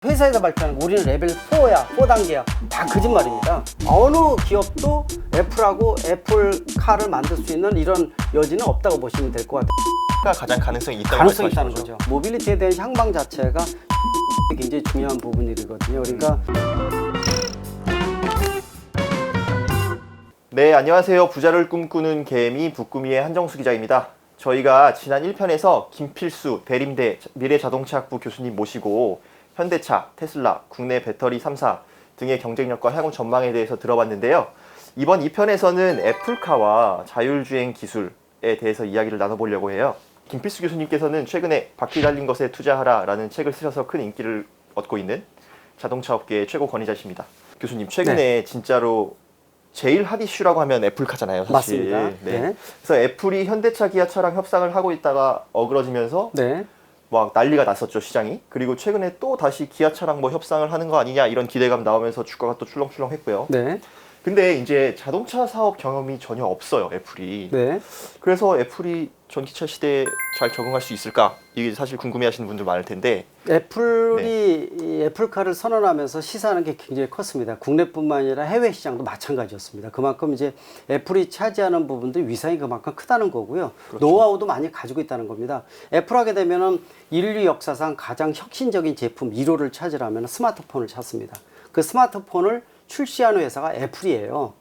회사에서 발표하는 거 우리는 레벨 4야, 4단계야. 다 거짓말입니다. 어느 기업도 애플하고 애플카를 만들 수 있는 이런 여지는 없다고 보시면 될 것 같아요. 가 가장 가능성이 있다고 가능성이 있다는 말씀하시는 거죠. 모빌리티에 대한 향방 자체가 굉장히 중요한 부분이거든요. 그러니까 네, 안녕하세요. 부자를 꿈꾸는 개미 북구미의 한정수 기자입니다. 저희가 지난 1편에서 김필수 대림대 미래자동차학부 교수님 모시고 현대차, 테슬라, 국내 배터리 3사 등의 경쟁력과 향후 전망에 대해서 들어봤는데요. 이번 2편에서는 애플카와 자율주행 기술에 대해서 이야기를 나눠보려고 해요. 김필수 교수님께서는 최근에 바퀴 달린 것에 투자하라라는 책을 쓰셔서 큰 인기를 얻고 있는 자동차 업계의 최고 권위자십니다. 교수님, 최근에 진짜로 제일 핫 이슈라고 하면 애플카잖아요, 사실. 맞습니다. 네. 그래서 애플이 현대차, 기아차랑 협상을 하고 있다가 어그러지면서 네. 막 난리가 났었죠, 시장이. 그리고 최근에 또 다시 기아차랑 뭐 협상을 하는 거 아니냐 이런 기대감 나오면서 주가가 또 출렁출렁했고요. 네. 근데 이제 자동차 사업 경험이 전혀 없어요, 애플이. 네. 그래서 애플이 전기차 시대에 잘 적응할 수 있을까? 이게 사실 궁금해하시는 분들 많을 텐데. 애플이 이 애플카를 선언하면서 시사하는 게 굉장히 컸습니다. 국내뿐만 아니라 해외 시장도 마찬가지였습니다. 그만큼 이제 애플이 차지하는 부분도 위상이 그만큼 크다는 거고요. 그렇죠. 노하우도 많이 가지고 있다는 겁니다. 애플 하게 되면은 인류 역사상 가장 혁신적인 제품 1호를 찾으라면 스마트폰을 찾습니다. 그 스마트폰을 출시하는 회사가 애플이에요.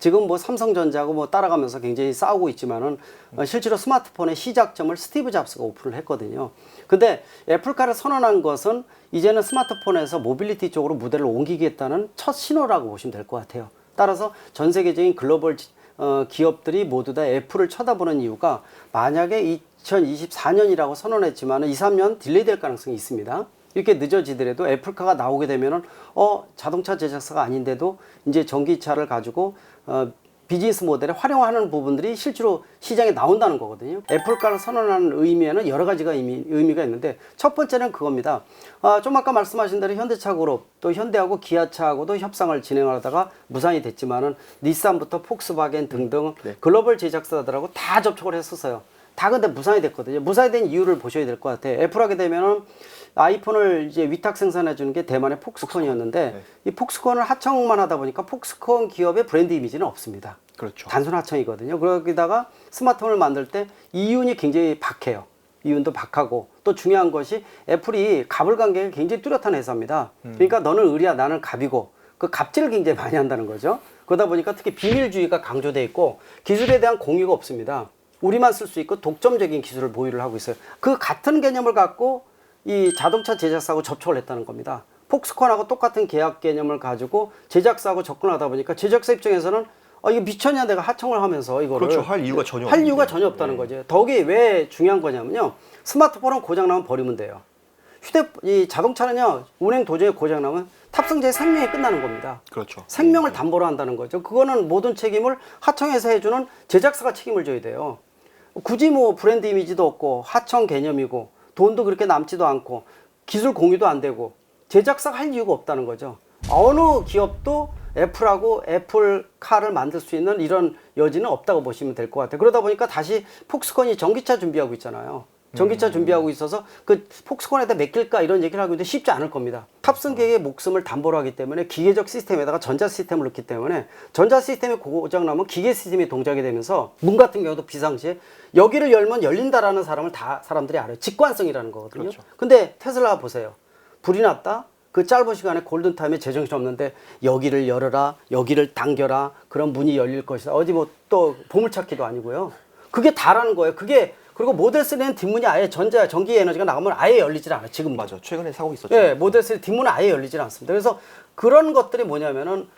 지금 뭐 삼성전자하고 뭐 따라가면서 굉장히 싸우고 있지만은 실제로 스마트폰의 시작점을 스티브 잡스가 오픈을 했거든요. 근데 애플카를 선언한 것은 이제는 스마트폰에서 모빌리티 쪽으로 무대를 옮기겠다는 첫 신호라고 보시면 될 것 같아요. 따라서 전 세계적인 글로벌 기업들이 모두 다 애플을 쳐다보는 이유가 만약에 2024년이라고 선언했지만은 2, 3년 딜레이 될 가능성이 있습니다. 이렇게 늦어지더라도 애플카가 나오게 되면은 자동차 제작사가 아닌데도 이제 전기차를 가지고 비즈니스 모델에 활용하는 부분들이 실제로 시장에 나온다는 거거든요. 애플카를 선언하는 의미에는 여러 가지가 의미가 있는데 첫 번째는 그겁니다. 좀 아까 말씀하신 대로 현대차 그룹 또 현대하고 기아차하고도 협상을 진행하다가 무산이 됐지만은 닛산부터 폭스바겐 등등 글로벌 제작사들하고 다 접촉을 했었어요. 다 근데 무산이 됐거든요. 무산이 된 이유를 보셔야 될 것 같아요. 애플 하게 되면은 아이폰을 이제 위탁 생산해 주는 게 대만의 폭스콘이었는데 네. 이 폭스콘을 하청만 하다 보니까 폭스콘 기업의 브랜드 이미지는 없습니다. 그렇죠. 단순 하청이거든요. 그러기다가 스마트폰을 만들 때 이윤이 굉장히 박해요. 이윤도 박하고 또 중요한 것이 애플이 갑을 관계가 굉장히 뚜렷한 회사입니다. 그러니까 너는 을이야 나는 갑이고 그 갑질을 굉장히 많이 한다는 거죠. 그러다 보니까 특히 비밀주의가 강조돼 있고 기술에 대한 공유가 없습니다. 우리만 쓸 수 있고 독점적인 기술을 보유를 하고 있어요. 그 같은 개념을 갖고 이 자동차 제작사하고 접촉을 했다는 겁니다. 폭스콘하고 똑같은 계약 개념을 가지고 제작사하고 접근하다 보니까 제작사 입장에서는 이거 미쳤냐 내가 하청을 하면서 이거를 그렇죠. 할 이유가 전혀 할 이유가 전혀 없다는 거죠. 덕이 왜 중요한 거냐면요. 스마트폰은 고장 나면 버리면 돼요. 이 자동차는요. 운행 도중에 고장 나면 탑승자의 생명이 끝나는 겁니다. 그렇죠. 생명을 담보로 한다는 거죠. 그거는 모든 책임을 하청에서 해주는 제작사가 책임을 져야 돼요. 굳이 뭐 브랜드 이미지도 없고 하청 개념이고 돈도 그렇게 남지도 않고 기술 공유도 안 되고 제작사가 할 이유가 없다는 거죠. 어느 기업도 애플하고 애플카를 만들 수 있는 이런 여지는 없다고 보시면 될 것 같아요. 그러다 보니까 다시 폭스콘이 전기차 준비하고 있잖아요. 전기차 준비하고 있어서 그 폭스콘에다 맡길까 이런 얘기를 하고 있는데 쉽지 않을 겁니다. 탑승객의 목숨을 담보로 하기 때문에 기계적 시스템에다가 전자 시스템을 넣기 때문에 전자 시스템이 고장 나면 기계 시스템이 동작이 되면서 문 같은 경우도 비상시에 여기를 열면 열린다라는 사람들이 알아요. 직관성이라는 거거든요. 그렇죠. 근데 테슬라 보세요. 불이 났다. 그 짧은 시간에 골든타임에 제정신 없는데 여기를 열어라, 여기를 당겨라, 그럼 문이 열릴 것이다. 어디 뭐 또 보물찾기도 아니고요. 그게 다라는 거예요. 그리고 모델 3는 뒷문이 아예 전기 에너지가 나가면 아예 열리질 않아요. 지금 맞아. 최근에 사고 있었죠. 예, 모델 3 뒷문은 아예 열리질 않습니다. 그래서 그런 것들이 뭐냐면은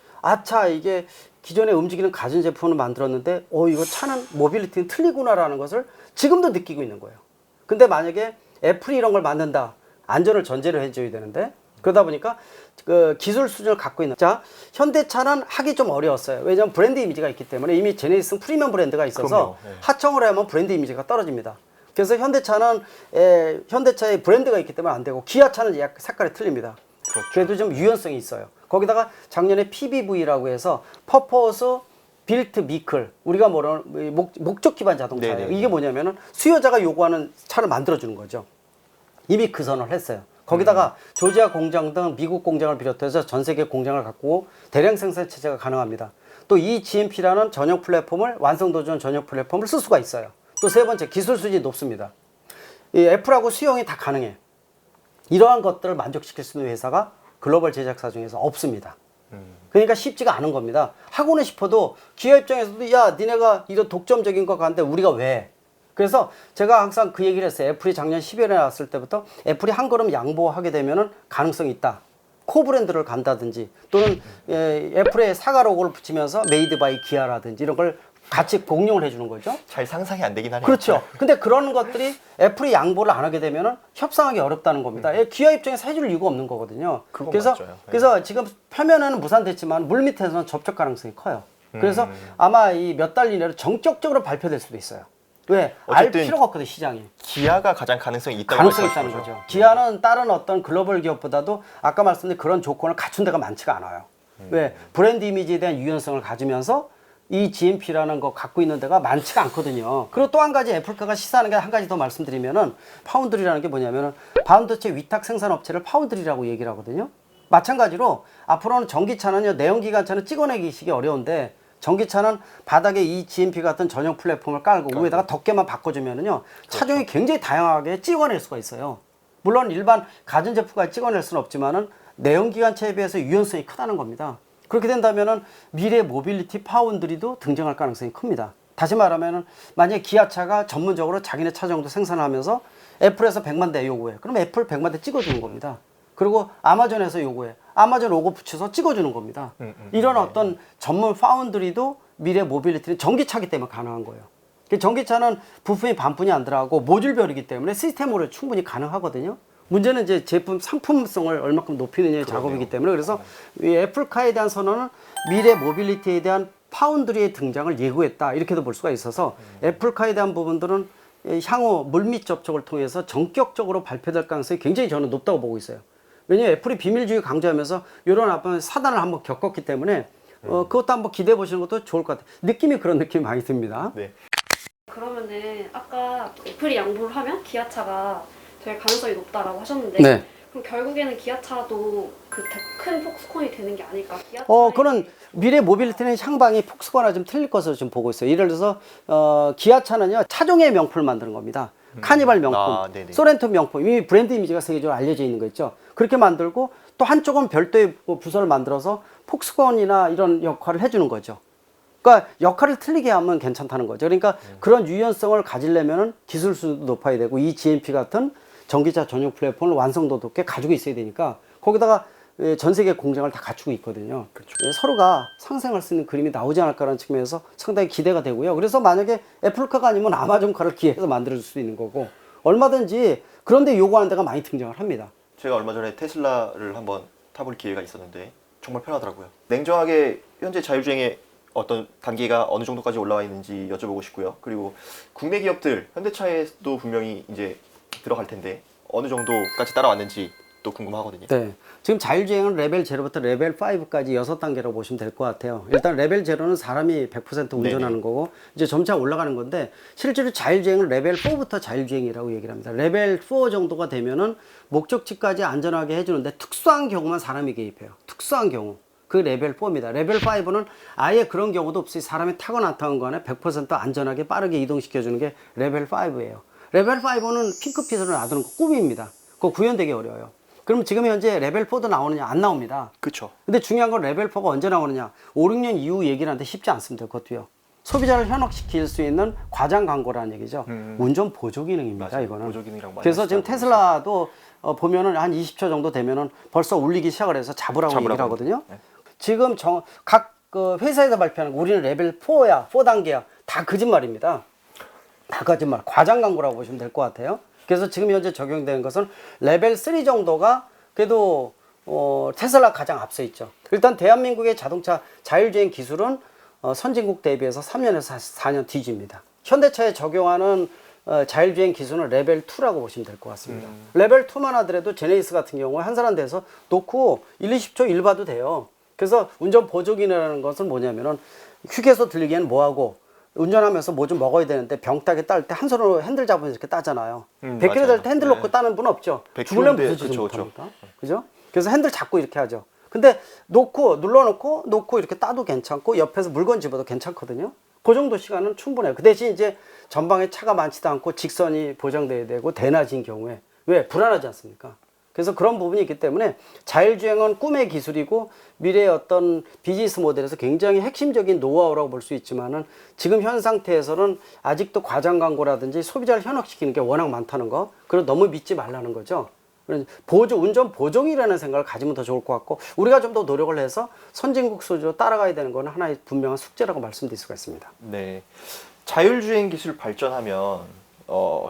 이게 기존에 움직이는 가전제품을 만들었는데 이거 차는 모빌리티는 틀리구나라는 것을 지금도 느끼고 있는 거예요. 근데 만약에 애플이 이런 걸 만든다. 안전을 전제로 해줘야 되는데 그러다 보니까 그 기술 수준을 갖고 있는 현대차는 하기 좀 어려웠어요. 왜냐하면 브랜드 이미지가 있기 때문에 이미 제네시스 프리미엄 브랜드가 있어서 하청을 하면 브랜드 이미지가 떨어집니다. 그래서 현대차의 브랜드가 있기 때문에 안 되고 기아차는 약간 색깔이 틀립니다. 그렇죠. 그래도 좀 유연성이 있어요. 거기다가 작년에 PBV라고 해서 퍼포스 빌트 비클 우리가 뭐라는 목적 기반 자동차예요. 네네. 이게 뭐냐면은 수요자가 요구하는 차를 만들어 주는 거죠. 이미 그 선언을 했어요. 거기다가 조지아 공장 등 미국 공장을 비롯해서 전 세계 공장을 갖고 대량 생산 체제가 가능합니다. 또 이 GMP라는 전용 플랫폼을 완성도 전 전용 플랫폼을 쓸 수가 있어요. 또 세 번째, 기술 수준이 높습니다. 이 애플하고 수용이 다 가능해. 이러한 것들을 만족시킬 수 있는 회사가 글로벌 제작사 중에서 없습니다. 그러니까 쉽지가 않은 겁니다. 하고는 싶어도 기업 입장에서도 야, 니네가 이런 독점적인 거 가는데 우리가 왜? 그래서 제가 항상 그 얘기를 했어요. 애플이 작년 12월에 나왔을 때부터 애플이 한 걸음 양보하게 되면은 가능성이 있다. 코 브랜드를 간다든지 또는 애플의 사과 로고를 붙이면서 메이드 바이 기아라든지 이런 걸 같이 공룡을 해주는 거죠. 잘 상상이 안 되긴 하네요. 그렇죠. 근데 그런 것들이 애플이 양보를 안 하게 되면은 협상하기 어렵다는 겁니다. 기아 입장에서 해줄 이유가 없는 거거든요. 그건 그래서 맞죠. 네. 그래서 지금 표면에는 무산됐지만 물 밑에서는 접촉 가능성이 커요. 그래서 아마 이 몇 달 이내로 전격적으로 발표될 수도 있어요. 왜? 알 어쨌든 필요가 없거든, 시장이. 기아가 가장 가능성이 있다고 가능성이 말씀하시는 있다는 거죠. 거죠. 기아는 다른 어떤 글로벌 기업보다도 아까 말씀드린 그런 조건을 갖춘 데가 많지가 않아요. 왜? 브랜드 이미지에 대한 유연성을 가지면서 이 GMP라는 거 갖고 있는 데가 많지가 않거든요. 그리고 또 한 가지 애플카가 시사하는 게 한 가지 더 말씀드리면은 파운드리라는 게 뭐냐면은 반도체 위탁 생산 업체를 파운드리라고 얘기를 하거든요. 마찬가지로 앞으로는 전기차는요, 내연기관차는 찍어내기식이 어려운데 전기차는 바닥에 이 GMP 같은 전용 플랫폼을 깔고 위에다가 덮개만 바꿔주면은요, 차종이 굉장히 다양하게 찍어낼 수가 있어요. 물론 일반 가전제품까지 찍어낼 수는 없지만은 내연기관차에 비해서 유연성이 크다는 겁니다. 그렇게 된다면은 미래 모빌리티 파운드리도 등장할 가능성이 큽니다. 다시 말하면은 만약에 기아차가 전문적으로 자기네 차종도 생산하면서 애플에서 100만 대 요구해. 그럼 애플 100만 대 찍어주는 겁니다. 그리고 아마존에서 요구해. 아마존 로고 붙여서 찍어주는 겁니다. 이런 어떤 전문 파운드리도 미래 모빌리티는 전기차기 때문에 가능한 거예요. 전기차는 부품이 반뿐이 안 들어가고 모듈별이기 때문에 시스템으로 충분히 가능하거든요. 문제는 이제 제품 상품성을 얼마큼 높이느냐의 작업이기 때문에 그래서 이 애플카에 대한 선언은 미래 모빌리티에 대한 파운드리의 등장을 예고했다 이렇게도 볼 수가 있어서 애플카에 대한 부분들은 향후 물밑 접촉을 통해서 전격적으로 발표될 가능성이 굉장히 저는 높다고 보고 있어요. 왜냐하면 애플이 비밀주의 강조하면서 이런 어떤 사단을 한번 겪었기 때문에 그것도 한번 기대해 보시는 것도 좋을 것 같아요. 느낌이 그런 느낌이 많이 듭니다. 네. 그러면은 아까 애플이 양보를 하면 기아차가 될 가능성이 높다라고 하셨는데 네. 그럼 결국에는 기아차도 그 큰 폭스콘이 되는 게 아닐까? 기아차 그런 미래 모빌리티는 향방이 폭스코나 좀 틀릴 것으로 좀 보고 있어요. 예를 들어서 기아차는요, 차종의 명품을 만드는 겁니다. 카니발 명품, 소렌토 명품, 이미 브랜드 이미지가 세계적으로 알려져 있는 거 있죠. 그렇게 만들고 또 한쪽은 별도의 부서를 만들어서 폭스콘이나 이런 역할을 해주는 거죠. 그러니까 역할을 틀리게 하면 괜찮다는 거죠. 그러니까 그런 유연성을 가지려면 기술 수도 높아야 되고 이 GMP 같은 전기차 전용 플랫폼을 완성도 높게 가지고 있어야 되니까 거기다가 전 세계 공장을 다 갖추고 있거든요. 그렇죠. 서로가 상생할 수 있는 그림이 나오지 않을까라는 측면에서 상당히 기대가 되고요. 그래서 만약에 애플카가 아니면 아마존카를 기회해서 만들어줄 수 있는 거고 얼마든지 그런데 요구하는 데가 많이 등장을 합니다. 제가 얼마 전에 테슬라를 한번 타볼 기회가 있었는데 정말 편하더라고요. 냉정하게 현재 자율주행의 어떤 단계가 어느 정도까지 올라와 있는지 여쭤보고 싶고요. 그리고 국내 기업들 현대차에도 분명히 이제 들어갈 텐데 어느 정도까지 따라왔는지 또 궁금하거든요. 네. 지금 자율주행은 레벨 0부터 레벨 5까지 6단계라고 보시면 될 것 같아요. 일단 레벨 0는 사람이 100% 운전하는 거고 이제 점차 올라가는 건데 실제로 자율주행은 레벨 4부터 자율주행이라고 얘기를 합니다. 레벨 4 정도가 되면은 목적지까지 안전하게 해주는데 특수한 경우만 사람이 개입해요. 특수한 경우. 그 레벨 4입니다. 레벨 5는 아예 그런 경우도 없이 사람이 타건 안 타건 간에 100% 안전하게 빠르게 이동시켜주는 게 레벨 5예요. 레벨 5는 핑크빛으로 놔두는 거 꿈입니다. 그거 구현되기 어려워요. 그럼 지금 현재 레벨 4도 나오느냐? 안 나옵니다. 그렇죠. 근데 중요한 건 레벨 4가 언제 나오느냐? 5, 6년 이후 얘기를 하는데 쉽지 않습니다. 그것도요. 소비자를 현혹시킬 수 있는 과장 광고라는 얘기죠. 운전 보조 기능입니다. 맞아요. 이거는. 보조 기능이랑 많이 그래서 지금 비슷하고 테슬라도 보면은 한 20초 정도 되면은 벌써 울리기 시작을 해서 잡으라고 얘기를 하거든요. 네. 지금 각 회사에서 발표하는 거 우리는 레벨 4야, 4단계야. 다 거짓말입니다. 다 거짓말. 과장 광고라고 보시면 될 것 같아요. 그래서 지금 현재 적용되는 것은 레벨 3 정도가 그래도 테슬라 가장 앞서 있죠. 일단 대한민국의 자동차 자율주행 기술은 선진국 대비해서 3년에서 4년 뒤집니다. 현대차에 적용하는 자율주행 기술은 레벨 2라고 보시면 될 것 같습니다. 레벨 2만 하더라도 제네시스 같은 경우에 한 사람 돼서 놓고 1, 20초 일 봐도 돼요. 그래서 운전 보조기능이라는 것은 뭐냐면은 휴게소 들리기에는 뭐하고 운전하면서 뭐 좀 먹어야 되는데 병 따게 딸 때 한 손으로 핸들 잡으면서 이렇게 따잖아요. 100km 맞아요. 될 때 핸들 네. 놓고 따는 분 없죠. 100km 죽을려면 인데, 부서지지 그쵸, 못합니까? 그죠? 그래서 핸들 잡고 이렇게 하죠. 근데 눌러놓고 이렇게 따도 괜찮고 옆에서 물건 집어도 괜찮거든요. 그 정도 시간은 충분해요. 그 대신 이제 전방에 차가 많지도 않고 직선이 보장돼야 되고 대낮인 경우에 왜 불안하지 않습니까? 그래서 그런 부분이 있기 때문에 자율주행은 꿈의 기술이고 미래의 어떤 비즈니스 모델에서 굉장히 핵심적인 노하우라고 볼 수 있지만은 지금 현 상태에서는 아직도 과장 광고라든지 소비자를 현혹시키는 게 워낙 많다는 거, 그걸 너무 믿지 말라는 거죠. 운전 보정이라는 생각을 가지면 더 좋을 것 같고, 우리가 좀 더 노력을 해서 선진국 수준으로 따라가야 되는 건 하나의 분명한 숙제라고 말씀드릴 수가 있습니다. 네. 자율주행 기술 발전하면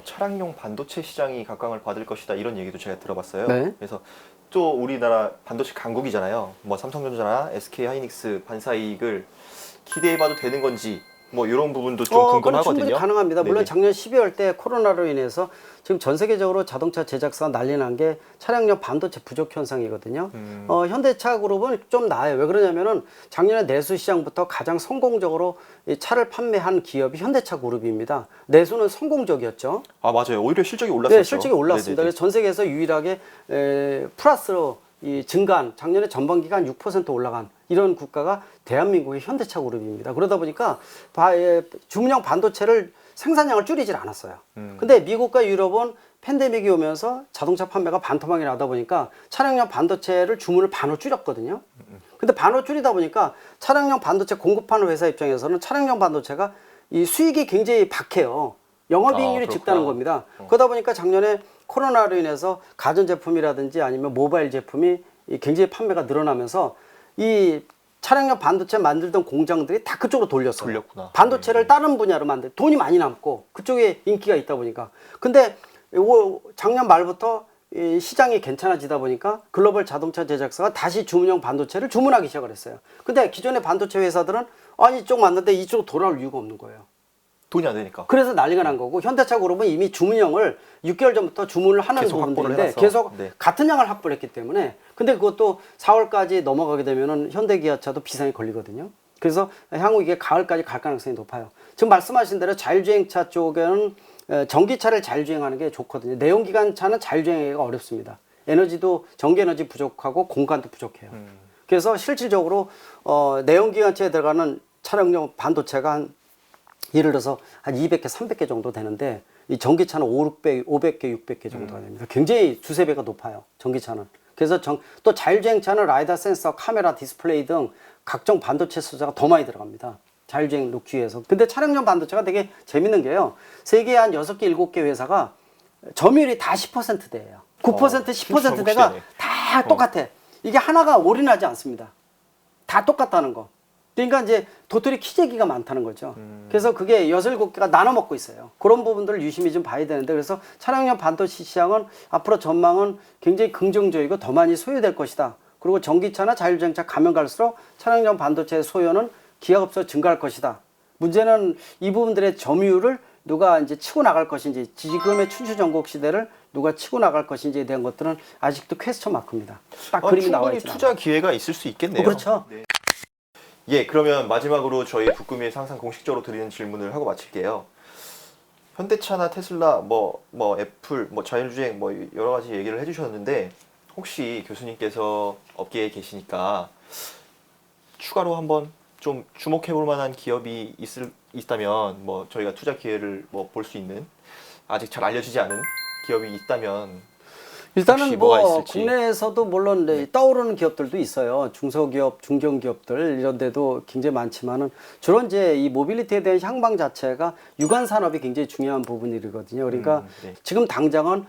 차량용 반도체 시장이 각광을 받을 것이다 이런 얘기도 제가 들어봤어요. 네. 그래서 또 우리나라 반도체 강국이잖아요. 뭐 삼성전자나 SK 하이닉스 반사이익을 기대해봐도 되는 건지 뭐 이런 부분도 좀 그건 궁금하거든요. 충분히 가능합니다. 물론 네네. 작년 12월 때 코로나로 인해서 지금 전 세계적으로 자동차 제작사가 난리 난 게 차량용 반도체 부족 현상이거든요. 현대차 그룹은 좀 나아요. 왜 그러냐면은 작년에 내수 시장부터 가장 성공적으로 이 차를 판매한 기업이 현대차 그룹입니다. 내수는 성공적이었죠. 아 맞아요. 오히려 실적이 올랐었죠. 네, 실적이 올랐습니다. 네네네. 그래서 전 세계에서 유일하게 플러스로 이 증가한, 작년에 전반기가 한 6% 올라간 이런 국가가 대한민국의 현대차 그룹입니다. 그러다 보니까 주문형 반도체를 생산량을 줄이질 않았어요. 근데 미국과 유럽은 팬데믹이 오면서 자동차 판매가 반토막이 나다 보니까 차량용 반도체를 주문을 반으로 줄였거든요. 근데 반으로 줄이다 보니까 차량용 반도체 공급하는 회사 입장에서는 차량용 반도체가 이 수익이 굉장히 박해요. 영업이익률이 그렇구나. 짙다는 겁니다. 그러다 보니까 작년에 코로나로 인해서 가전제품이라든지 아니면 모바일 제품이 굉장히 판매가 늘어나면서 이 차량용 반도체 만들던 공장들이 다 그쪽으로 돌렸어요. 반도체를 다른 분야로 만들, 돈이 많이 남고 그쪽에 인기가 있다 보니까. 근데 작년 말부터 이 시장이 괜찮아지다 보니까 글로벌 자동차 제작사가 다시 주문형 반도체를 주문하기 시작을 했어요. 근데 기존의 반도체 회사들은 아니 이쪽 맞는데 이쪽으로 돌아올 이유가 없는 거예요. 돈이 안 되니까. 그래서 난리가 난 거고, 현대차 그룹은 이미 주문형을 6개월 전부터 주문을 하는 계속 확보를 부분들인데 해놨어. 계속 네. 같은 양을 확보를 했기 때문에, 근데 그것도 4월까지 넘어가게 되면은 현대기아차도 비상이 걸리거든요. 그래서 향후 이게 가을까지 갈 가능성이 높아요. 지금 말씀하신 대로 자율주행차 쪽에는 전기차를 자율주행하는 게 좋거든요. 내연기관차는 자율주행하기가 어렵습니다. 에너지도 전기에너지 부족하고 공간도 부족해요. 그래서 실질적으로 내연기관차에 들어가는 차량용 반도체가 한 예를 들어서 한 200개, 300개 정도 되는데 이 전기차는 500개, 600개 정도가 됩니다. 굉장히 두세 배가 높아요. 전기차는. 그래서 또 자율주행차는 라이다 센서, 카메라, 디스플레이 등 각종 반도체 소재가 더 많이 들어갑니다. 자율주행 놓기 위해서. 근데 차량용 반도체가 되게 재밌는 게요. 세계에 한 6개, 7개 회사가 점유율이 다 10%대예요. 9%, 10%대가 다 똑같아. 이게 하나가 올인하지 않습니다. 다 똑같다는 거. 그러니까 이제 도토리 키재기가 많다는 거죠. 그래서 그게 6, 7개가 나눠 먹고 있어요. 그런 부분들을 유심히 좀 봐야 되는데, 그래서 차량용 반도체 시장은 앞으로 전망은 굉장히 긍정적이고 더 많이 소요될 것이다. 그리고 전기차나 자율주행차 가면 갈수록 차량용 반도체의 소요는 기하급수로 증가할 것이다. 문제는 이 부분들의 점유율을 누가 이제 치고 나갈 것인지, 지금의 춘추 전국 시대를 누가 치고 나갈 것인지에 대한 것들은 아직도 퀘스천 마크입니다. 딱 그림이 나와 있죠. 충분히 투자 기회가 있을 수 있겠네요. 그렇죠. 네. 예, 그러면 마지막으로 저희 북구미의 상상 공식적으로 드리는 질문을 하고 마칠게요. 현대차나 테슬라, 뭐 애플, 뭐 자율주행, 뭐 여러 가지 얘기를 해주셨는데, 혹시 교수님께서 업계에 계시니까 추가로 한번 좀 주목해볼 만한 기업이 있다면, 뭐 저희가 투자 기회를 뭐 볼 수 있는, 아직 잘 알려지지 않은 기업이 있다면 일단은 뭐가 뭐 있을지. 국내에서도 물론 떠오르는 기업들도 있어요. 중소기업, 중견기업들 이런 데도 굉장히 많지만은 주로 이제 이 모빌리티에 대한 향방 자체가 유관 산업이 굉장히 중요한 부분이거든요. 그러니까 네. 지금 당장은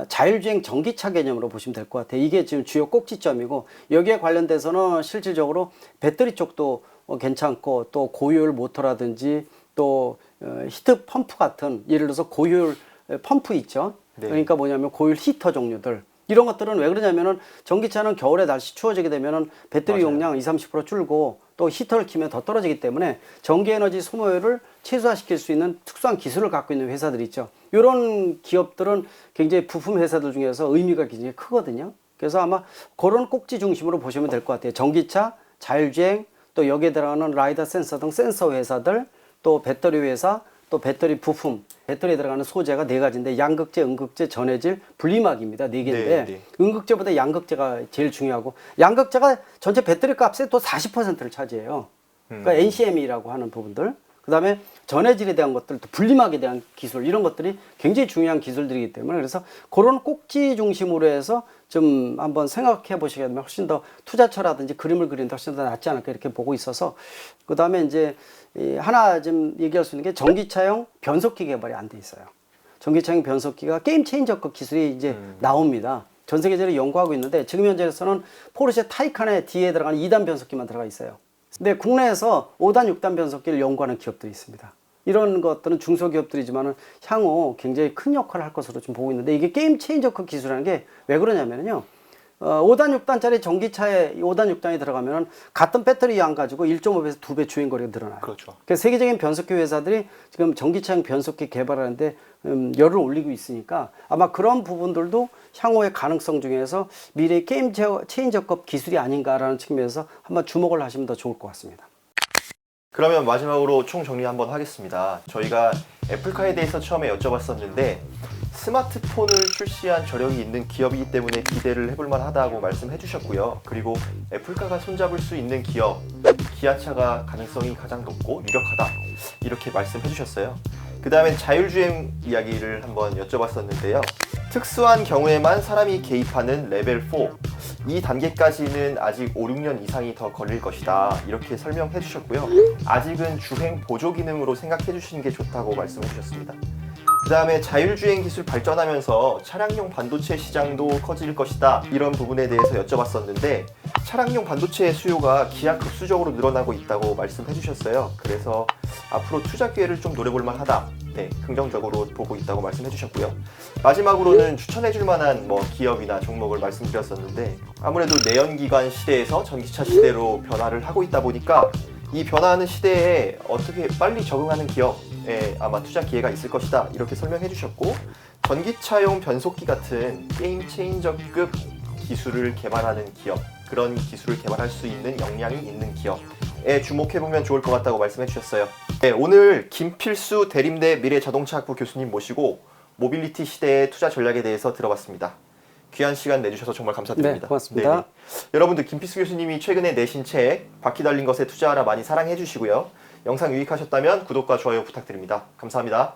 자율주행 전기차 개념으로 보시면 될 것 같아요. 이게 지금 주요 꼭지점이고, 여기에 관련돼서는 실질적으로 배터리 쪽도 괜찮고, 또 고효율 모터라든지 또 히트 펌프 같은, 예를 들어서 고효율 펌프 있죠. 네. 그러니까 뭐냐면 고율 히터 종류들, 이런 것들은 왜 그러냐면은 전기차는 겨울에 날씨 추워지게 되면은 배터리 맞아요. 용량 20-30% 줄고 또 히터를 키면 더 떨어지기 때문에 전기 에너지 소모율을 최소화시킬 수 있는 특수한 기술을 갖고 있는 회사들이 있죠. 이런 기업들은 굉장히 부품 회사들 중에서 의미가 굉장히 크거든요. 그래서 아마 그런 꼭지 중심으로 보시면 될 것 같아요. 전기차, 자율주행, 또 여기에 들어가는 라이다 센서 등 센서 회사들, 또 배터리 회사, 또 배터리 부품, 배터리에 들어가는 소재가 네 가지인데 양극재, 음극재, 전해질, 분리막입니다. 네 개인데 네. 음극재보다 양극재가 제일 중요하고 양극재가 전체 배터리 값의 또 40%를 차지해요. 그러니까 NCM이라고 하는 부분들. 그다음에 전해질에 대한 것들, 또 분리막에 대한 기술 이런 것들이 굉장히 중요한 기술들이기 때문에 그래서 그런 꼭지 중심으로 해서 좀 한번 생각해 보시게 되면 훨씬 더 투자처라든지 그림을 그리는데 훨씬 더 낫지 않을까 이렇게 보고 있어서 그다음에 이제 하나 좀 얘기할 수 있는 게 전기차용 변속기 개발이 안 돼 있어요. 전기차용 변속기가 게임 체인저급 기술이 이제 나옵니다. 전 세계적으로 연구하고 있는데 지금 현재에서는 포르쉐 타이칸의 뒤에 들어가는 2단 변속기만 들어가 있어요. 근데 국내에서 5단, 6단 변속기를 연구하는 기업들이 있습니다. 이런 것들은 중소기업들이지만 향후 굉장히 큰 역할을 할 것으로 좀 보고 있는데 이게 게임 체인저급 기술이라는 게 왜 그러냐면요. 5단, 6단짜리 전기차에 5단, 6단이 들어가면 같은 배터리 양 가지고 1.5배에서 2배 주행거리가 늘어나요. 그렇죠. 그래서 세계적인 변속기 회사들이 지금 전기차용 변속기 개발하는데 열을 올리고 있으니까 아마 그런 부분들도 향후의 가능성 중에서 미래의 게임 체인저급 기술이 아닌가라는 측면에서 한번 주목을 하시면 더 좋을 것 같습니다. 그러면 마지막으로 총 정리 한번 하겠습니다. 저희가 애플카에 대해서 처음에 여쭤봤었는데 스마트폰을 출시한 저력이 있는 기업이기 때문에 기대를 해볼 만하다고 말씀해 주셨고요. 그리고 애플카가 손잡을 수 있는 기업, 기아차가 가능성이 가장 높고 유력하다 이렇게 말씀해 주셨어요. 그 다음엔 자율주행 이야기를 한번 여쭤봤었는데요. 특수한 경우에만 사람이 개입하는 레벨 4, 이 단계까지는 아직 5, 6년 이상이 더 걸릴 것이다 이렇게 설명해 주셨고요. 아직은 주행 보조 기능으로 생각해 주시는 게 좋다고 말씀해 주셨습니다. 그 다음에 자율주행 기술 발전하면서 차량용 반도체 시장도 커질 것이다 이런 부분에 대해서 여쭤봤었는데 차량용 반도체의 수요가 기하급수적으로 늘어나고 있다고 말씀해 주셨어요. 그래서 앞으로 투자 기회를 좀 노려볼 만하다, 네, 긍정적으로 보고 있다고 말씀해 주셨고요. 마지막으로는 추천해 줄 만한 기업이나 종목을 말씀드렸었는데 아무래도 내연기관 시대에서 전기차 시대로 변화를 하고 있다 보니까 이 변화하는 시대에 어떻게 빨리 적응하는 기업에 아마 투자 기회가 있을 것이다 이렇게 설명해 주셨고 전기차용 변속기 같은 게임 체인저급 기술을 개발하는 기업, 그런 기술을 개발할 수 있는 역량이 있는 기업에 주목해보면 좋을 것 같다고 말씀해 주셨어요. 네, 오늘 김필수 대림대 미래자동차학부 교수님 모시고 모빌리티 시대의 투자 전략에 대해서 들어봤습니다. 귀한 시간 내주셔서 정말 감사드립니다. 네, 고맙습니다. 네네. 여러분들 김필수 교수님이 최근에 내신 책 바퀴 달린 것에 투자하라 많이 사랑해 주시고요. 영상 유익하셨다면 구독과 좋아요 부탁드립니다. 감사합니다.